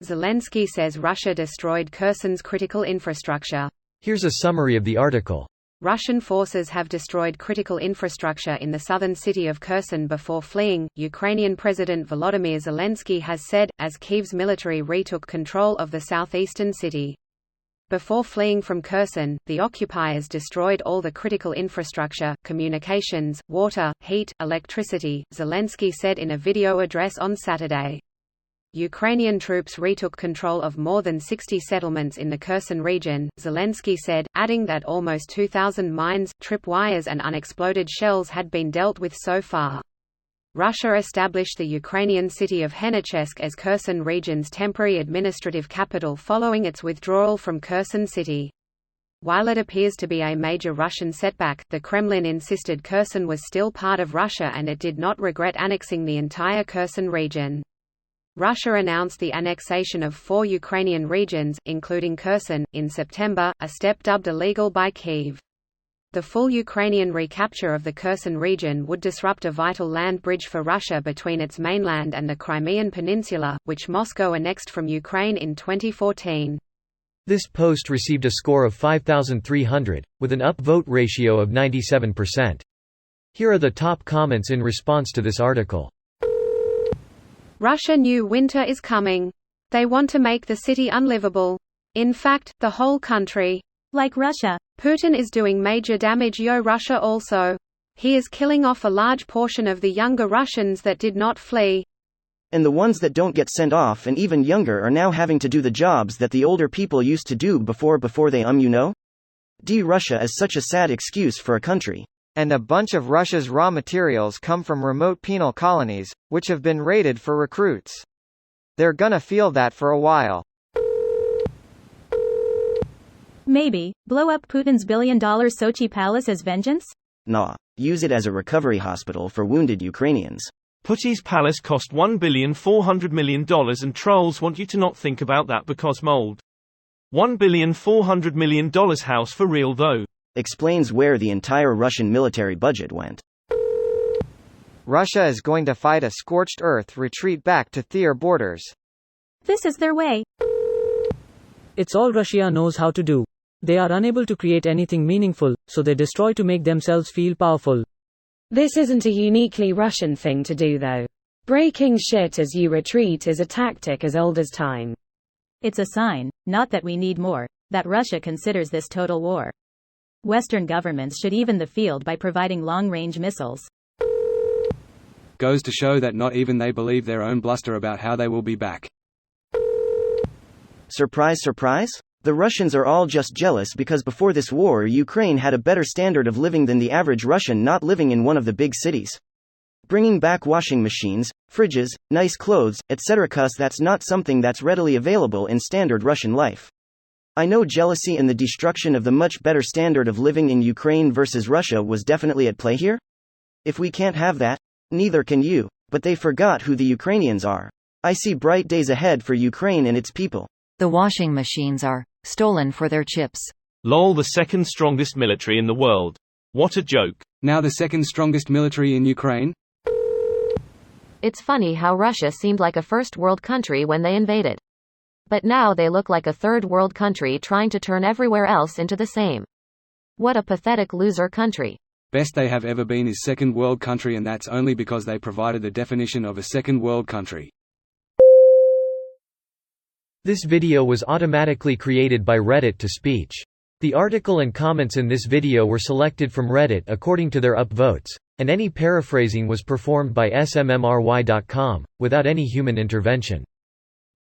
Zelenskyy says Russia destroyed Khersons' critical infrastructure. Here's a summary of the article. Russian forces have destroyed critical infrastructure in the southern city of Kherson before fleeing, Ukrainian President Volodymyr Zelenskyy has said, as Kyiv's military retook control of the southeastern city. Before fleeing from Kherson, the occupiers destroyed all the critical infrastructure, communications, water, heat, electricity, Zelenskyy said in a video address on Saturday. Ukrainian troops retook control of more than 60 settlements in the Kherson region, Zelenskyy said, adding that almost 2,000 mines, tripwires and unexploded shells had been dealt with so far. Russia established the Ukrainian city of Henichesk as Kherson region's temporary administrative capital following its withdrawal from Kherson city. While it appears to be a major Russian setback, the Kremlin insisted Kherson was still part of Russia and it did not regret annexing the entire Kherson region. Russia announced the annexation of 4 Ukrainian regions, including Kherson, in September, a step dubbed illegal by Kyiv. The full Ukrainian recapture of the Kherson region would disrupt a vital land bridge for Russia between its mainland and the Crimean Peninsula, which Moscow annexed from Ukraine in 2014. This post received a score of 5,300, with an upvote ratio of 97%. Here are the top comments in response to this article. Russia knew winter is coming. They want to make the city unlivable. In fact, the whole country. Like Russia. Putin is doing major damage. Russia also. He is killing off a large portion of the younger Russians that did not flee. And the ones that don't get sent off and even younger are now having to do the jobs that the older people used to do before they Russia is such a sad excuse for a country. And a bunch of Russia's raw materials come from remote penal colonies, which have been raided for recruits. They're gonna feel that for a while. Maybe, blow up Putin's billion-dollar Sochi palace as vengeance? Nah, use it as a recovery hospital for wounded Ukrainians. Putin's palace cost $1,400,000,000 and trolls want you to not think about that because mold. $1,400,000,000 house for real though. Explains where the entire Russian military budget went. Russia is going to fight a scorched earth retreat back to their borders. This is their way. It's all Russia knows how to do. They are unable to create anything meaningful, so they destroy to make themselves feel powerful. This isn't a uniquely Russian thing to do though. Breaking shit as you retreat is a tactic as old as time. It's a sign, not that we need more, that Russia considers this total war. Western governments should even the field by providing long-range missiles. Goes to show that not even they believe their own bluster about how they will be back. Surprise, surprise? The Russians are all just jealous because before this war Ukraine had a better standard of living than the average Russian not living in one of the big cities. Bringing back washing machines, fridges, nice clothes, etc. cause that's not something that's readily available in standard Russian life. I know jealousy and the destruction of the much better standard of living in Ukraine versus Russia was definitely at play here. If we can't have that, neither can you, but they forgot who the Ukrainians are. I see bright days ahead for Ukraine and its people. The washing machines are stolen for their chips. Lol, the second strongest military in the world. What a joke. Now the second strongest military in Ukraine? It's funny how Russia seemed like a first world country when they invaded. But now they look like a third world country trying to turn everywhere else into the same. What a pathetic loser country. Best they have ever been is second world country, and that's only because they provided the definition of a second world country. This video was automatically created by Reddit to speech. The article and comments in this video were selected from Reddit according to their upvotes, and any paraphrasing was performed by smmry.com, without any human intervention.